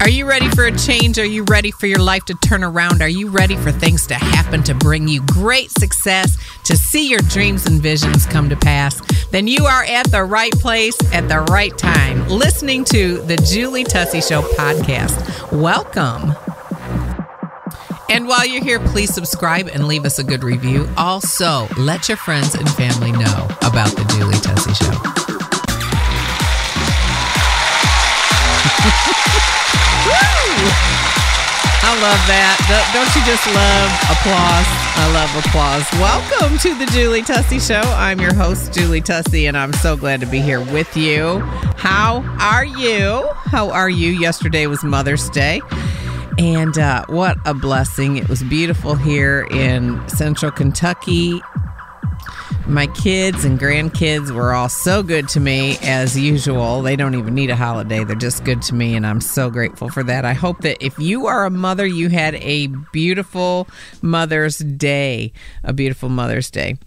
Are you ready for a change? Are you ready for your life to turn around? Are you ready for things to happen to bring you great success, to see your dreams and visions come to pass? Then you are at the right place at the right time, listening to the Julie Tussey Show podcast. Welcome. And while you're here, please subscribe and leave us a good review. Also, let your friends and family know about the Julie Tussey Show. I love that. Don't you just love applause? I love applause. Welcome to the Julie Tussey Show. I'm your host, Julie Tussey, and I'm so glad to be here with you. How are you? How are you? Yesterday was Mother's Day, and what a blessing. It was beautiful here in central Kentucky. My kids and grandkids were all so good to me as usual. They don't even need a holiday. They're just good to me, and I'm so grateful for that. I hope that if you are a mother, you had a beautiful Mother's Day. A beautiful Mother's Day.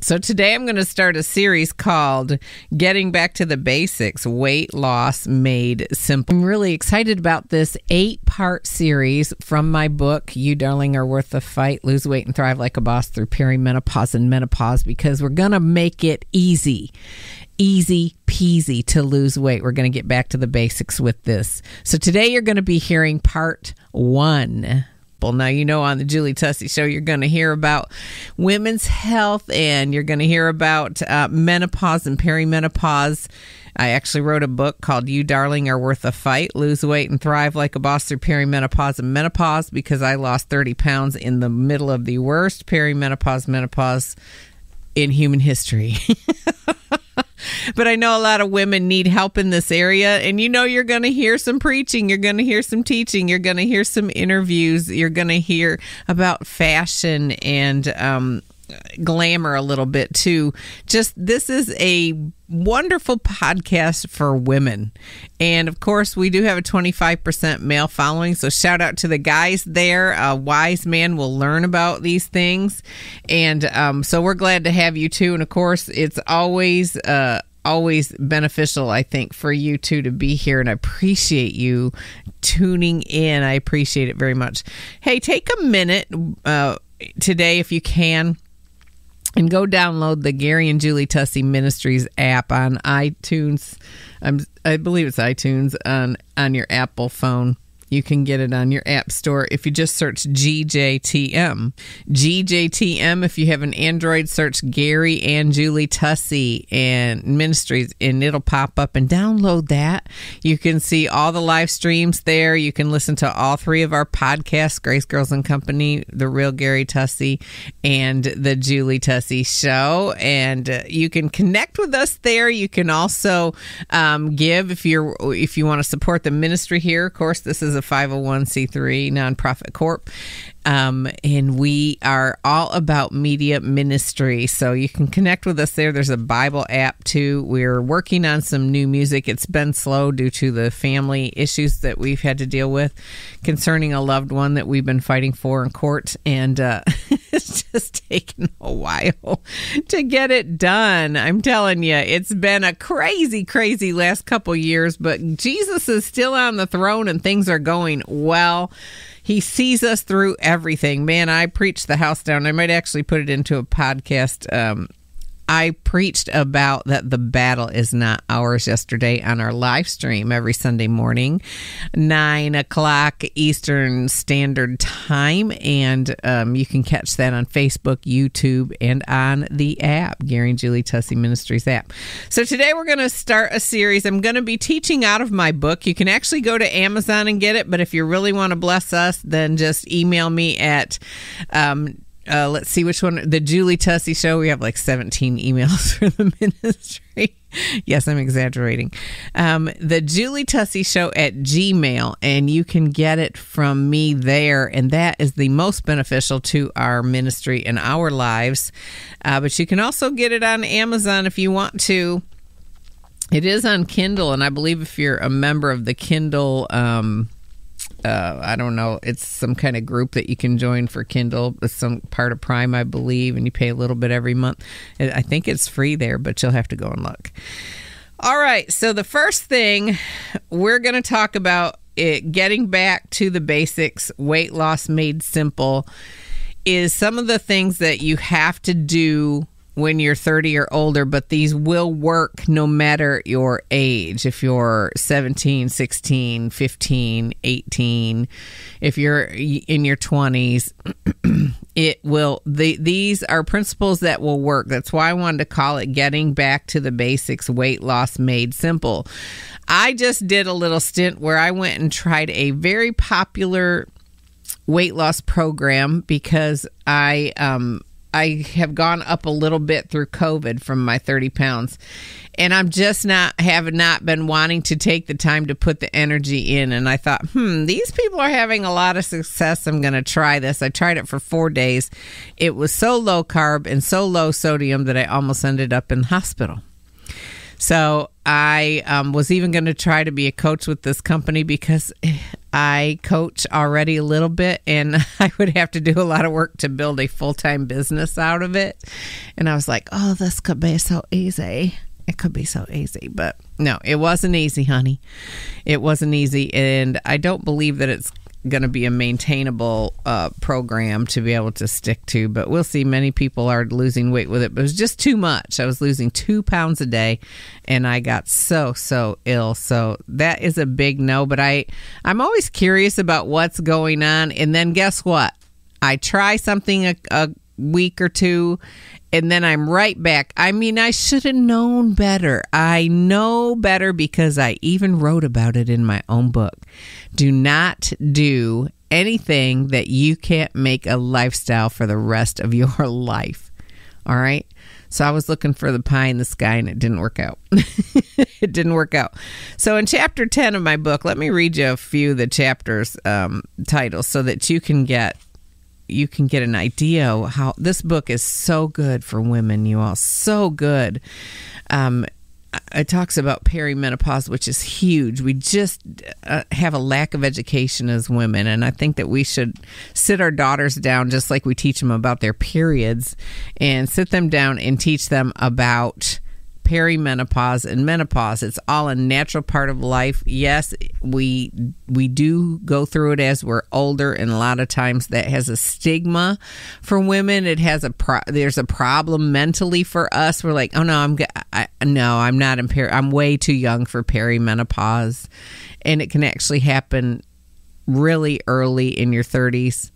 So today I'm going to start a series called Getting Back to the Basics, Weight Loss Made Simple. I'm really excited about this 8-part series from my book, You Darling Are Worth the Fight, Lose Weight and Thrive Like a Boss Through Perimenopause and Menopause, because we're going to make it easy peasy to lose weight. We're going to get back to the basics with this. So today you're going to be hearing part 1. Now, you know, on the Julie Tussey Show, you're going to hear about women's health, and you're going to hear about menopause and perimenopause. I actually wrote a book called You Darling Are Worth a Fight, Lose Weight and Thrive Like a Boss Through Perimenopause and Menopause, because I lost 30 pounds in the middle of the worst menopause in human history. But I know a lot of women need help in this area. And you know, you're going to hear some preaching. You're going to hear some teaching. You're going to hear some interviews. You're going to hear about fashion and glamour a little bit too. Just this is a wonderful podcast for women. And of course, we do have a 25% male following. So shout out to the guys there. A wise man will learn about these things. And so we're glad to have you too. And of course, it's always beneficial, I think, for you two to be here. And I appreciate you tuning in. I appreciate it very much. Hey, take a minute today, if you can, and go download the Gary and Julie Tussey Ministries app on iTunes. I believe it's iTunes on your Apple phone. You can get it on your app store if you just search GJTM. GJTM, if you have an Android, search Gary and Julie Tussey and Ministries, and it'll pop up, and download that. You can see all the live streams there. You can listen to all 3 of our podcasts, Grace Girls and Company, The Real Gary Tussey, and The Julie Tussey Show. And you can connect with us there. You can also give if you want to support the ministry here. Of course, this is a 501c3 nonprofit corp. And we are all about media ministry. So you can connect with us there. There's a Bible app too. We're working on some new music. It's been slow due to the family issues that we've had to deal with concerning a loved one that we've been fighting for in court. And it's just taken a while to get it done. I'm telling you, it's been a crazy last couple years, but Jesus is still on the throne and things are going well. He sees us through everything. Man, I preached the house down. I might actually put it into a podcast. I preached about that the battle is not ours yesterday on our live stream every Sunday morning, 9 o'clock Eastern Standard Time. And you can catch that on Facebook, YouTube, and on the app, Gary and Julie Tussey Ministries app. So today we're going to start a series. I'm going to be teaching out of my book. You can actually go to Amazon and get it. But if you really want to bless us, then just email me at let's see which one. The Julie Tussey Show. We have like 17 emails for the ministry. Yes, I'm exaggerating. The Julie Tussey Show at Gmail, and you can get it from me there. And that is the most beneficial to our ministry and our lives. But you can also get it on Amazon if you want to. It is on Kindle, and I believe if you're a member of the Kindle I don't know, it's some kind of group that you can join for Kindle. It's some part of Prime, I believe, and you pay a little bit every month. I think it's free there, but you'll have to go and look. All right, so the first thing we're going to talk about getting back to the basics, weight loss made simple, is some of the things that you have to do when you're 30 or older, but these will work no matter your age. If you're 17, 16, 15, 18, if you're in your 20s, it will. These are principles that will work. That's why I wanted to call it Getting Back to the Basics, Weight Loss Made Simple. I just did a little stint where I went and tried a very popular weight loss program because I have gone up a little bit through COVID from my 30 pounds. And I'm just have not been wanting to take the time to put the energy in. And I thought, these people are having a lot of success. I'm going to try this. I tried it for 4 days. It was so low carb and so low sodium that I almost ended up in the hospital. So I was even going to try to be a coach with this company because I coach already a little bit, and I would have to do a lot of work to build a full-time business out of it. And I was like, oh, this could be so easy. It could be so easy. But no, it wasn't easy, honey. It wasn't easy. And I don't believe that it's going to be a maintainable program to be able to stick to, but we'll see. Many people are losing weight with it, but it was just too much. I was losing 2 pounds a day, and I got so ill. So that is a big no, but I'm always curious about what's going on. And then guess what? I try something a week or two, and then I'm right back. I mean, I should have known better. I know better because I even wrote about it in my own book. Do not do anything that you can't make a lifestyle for the rest of your life. All right? So I was looking for the pie in the sky, and it didn't work out. It didn't work out. So in chapter 10 of my book, let me read you a few of the chapters titles so that you can get an idea of how this book is so good for women, you all. So good. It talks about perimenopause, which is huge. We just have a lack of education as women, and I think that we should sit our daughters down just like we teach them about their periods, and sit them down and teach them about perimenopause and menopause. It's all a natural part of life. Yes, we do go through it as we're older, and a lot of times that has a stigma for women. It has there's a problem mentally for us. We're like, oh no, I'm not in I'm way too young for perimenopause, and it can actually happen really early in your 30s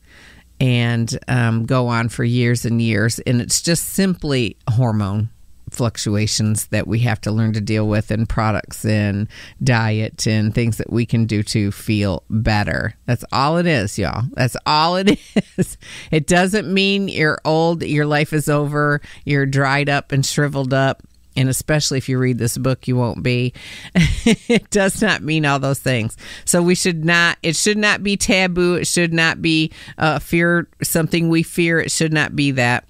and go on for years and years, and it's just simply hormone fluctuations that we have to learn to deal with in products and diet and things that we can do to feel better. That's all it is, y'all. That's all it is. It doesn't mean you're old, your life is over, you're dried up and shriveled up. And especially if you read this book, you won't be. It does not mean all those things. So it should not be taboo. It should not be something we fear. It should not be that.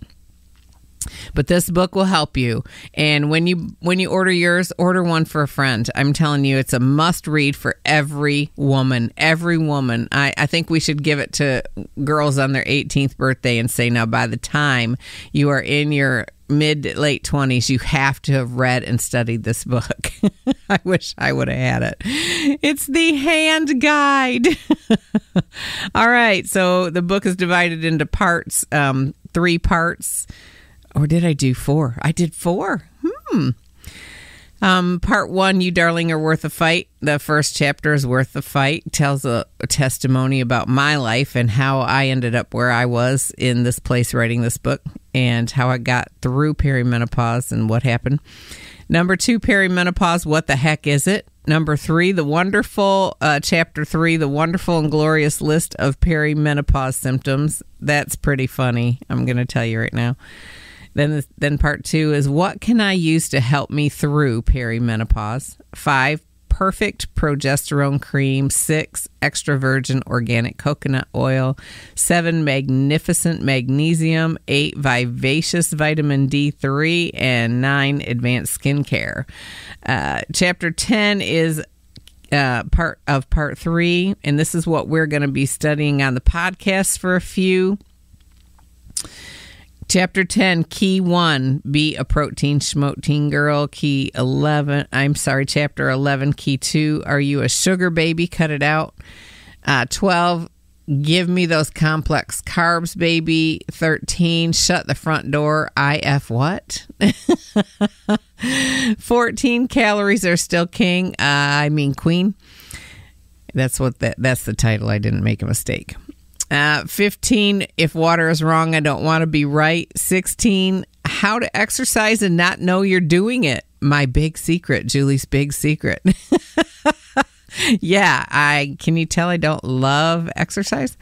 But this book will help you. And when you order yours, order one for a friend. I'm telling you, it's a must read for every woman. Every woman. I think we should give it to girls on their 18th birthday and say, now, by the time you are in your mid-late 20s, you have to have read and studied this book. I wish I would have had it. It's the hand guide. All right. So the book is divided into parts, 3 parts. Or did I do 4? I did 4. Part 1, You Darling Are Worth a Fight. The first chapter is Worth the Fight. It tells a testimony about my life and how I ended up where I was in this place writing this book, and how I got through perimenopause and what happened. Number 2, perimenopause, what the heck is it? Number 3, the wonderful, chapter 3, the wonderful and glorious list of perimenopause symptoms. That's pretty funny, I'm going to tell you right now. Then part 2 is, what can I use to help me through perimenopause? 5, perfect progesterone cream. 6, extra virgin organic coconut oil. 7, magnificent magnesium. 8, vivacious vitamin D3. And 9, advanced skincare. Chapter 10 is part 3, and this is what we're going to be studying on the podcast for a few. Chapter 10, Key 1, be a protein schmotein girl. Chapter 11, Key 2, are you a sugar baby? Cut it out. 12, give me those complex carbs, baby. 13, shut the front door. IF what? 14, calories are still king. Queen. That's the title. I didn't make a mistake. 15, if water is wrong, I don't want to be right. 16, how to exercise and not know you're doing it. My big secret, Julie's big secret. Yeah, can you tell I don't love exercise?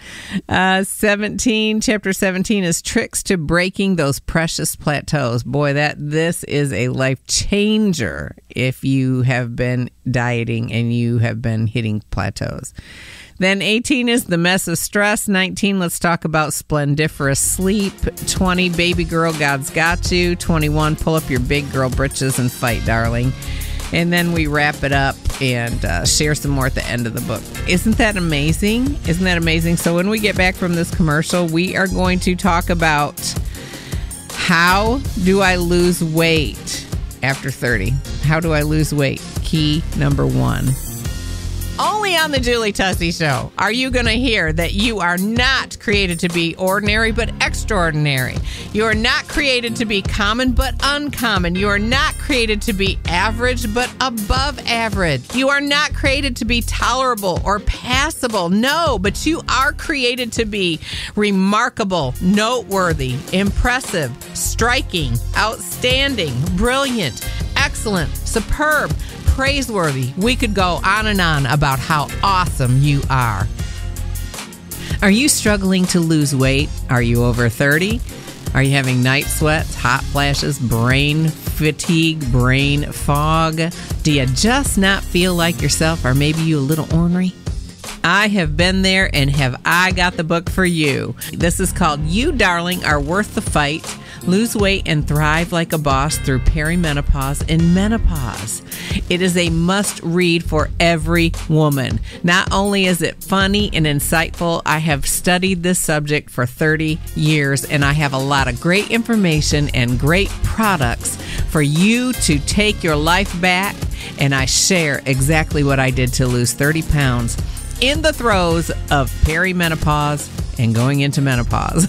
17, chapter 17 is tricks to breaking those precious plateaus. Boy, this is a life changer if you have been dieting and you have been hitting plateaus. Then 18 is the mess of stress. 19, let's talk about splendiferous sleep. 20, baby girl, God's got you. 21, pull up your big girl britches and fight, darling. And then we wrap it up and share some more at the end of the book. Isn't that amazing? Isn't that amazing? So when we get back from this commercial, we are going to talk about how do I lose weight after 30? How do I lose weight? Key number 1. Only on the Julie Tussey Show are you going to hear that you are not created to be ordinary but extraordinary. You are not created to be common but uncommon. You are not created to be average but above average. You are not created to be tolerable or passable. No, but you are created to be remarkable, noteworthy, impressive, striking, outstanding, brilliant, excellent, superb, praiseworthy. We could go on and on about how awesome you are. Are you struggling to lose weight? Are you over 30? Are you having night sweats, hot flashes, brain fatigue, brain fog? Do you just not feel like yourself? Or maybe you a little ornery? I have been there, and have I got the book for you. This is called You Darling Are Worth the Fight. Lose weight and thrive like a boss through perimenopause and menopause. It is a must-read for every woman. Not only is it funny and insightful, I have studied this subject for 30 years, and I have a lot of great information and great products for you to take your life back, and I share exactly what I did to lose 30 pounds in the throes of perimenopause and going into menopause.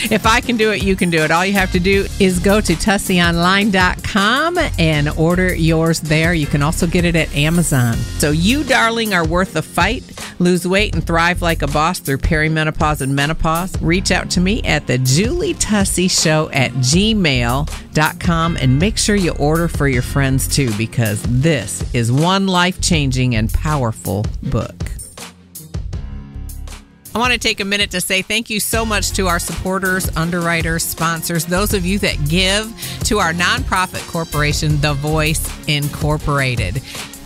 If I can do it, you can do it. All you have to do is go to TusseyOnline.com and order yours there. You can also get it at Amazon. So you, darling, are worth the fight. Lose weight and thrive like a boss through perimenopause and menopause. Reach out to me at the Julie Tussey Show at gmail.com and make sure you order for your friends too, because this is one life-changing and powerful book. I want to take a minute to say thank you so much to our supporters, underwriters, sponsors, those of you that give to our nonprofit corporation, TheVoice Incorporated.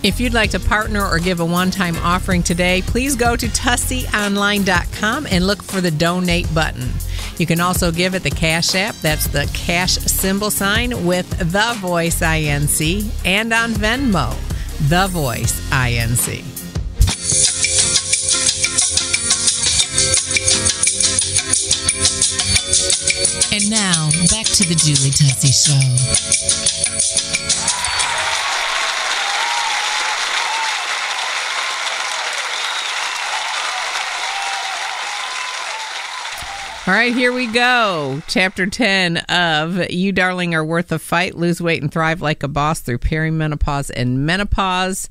If you'd like to partner or give a one-time offering today, please go to TusseyOnline.com and look for the donate button. You can also give at the Cash App. That's the cash symbol sign with TheVoice INC, and on Venmo, TheVoice INC. And now, back to the Julie Tussey Show. All right, here we go. Chapter 10 of You Darling Are Worth a Fight. Lose weight and thrive like a boss through perimenopause and menopause.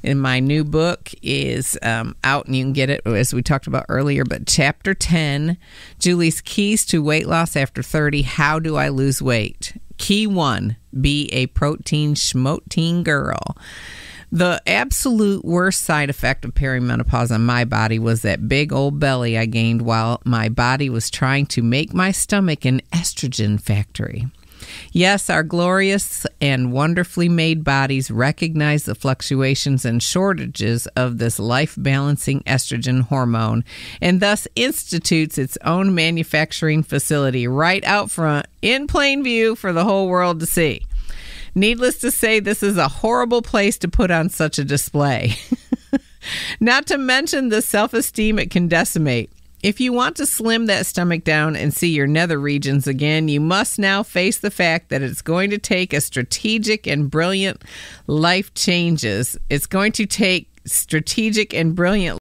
And my new book is out, and you can get it as we talked about earlier. But Chapter 10, Julie's Keys to Weight Loss After 30. How do I lose weight? Key 1, be a protein schmotein girl. The absolute worst side effect of perimenopause on my body was that big old belly I gained while my body was trying to make my stomach an estrogen factory. Yes, our glorious and wonderfully made bodies recognize the fluctuations and shortages of this life-balancing estrogen hormone, and thus institutes its own manufacturing facility right out front in plain view for the whole world to see. Needless to say, this is a horrible place to put on such a display. Not to mention the self-esteem it can decimate. If you want to slim that stomach down and see your nether regions again, you must now face the fact that it's going to take a strategic and brilliant life changes. It's going to take strategic and brilliant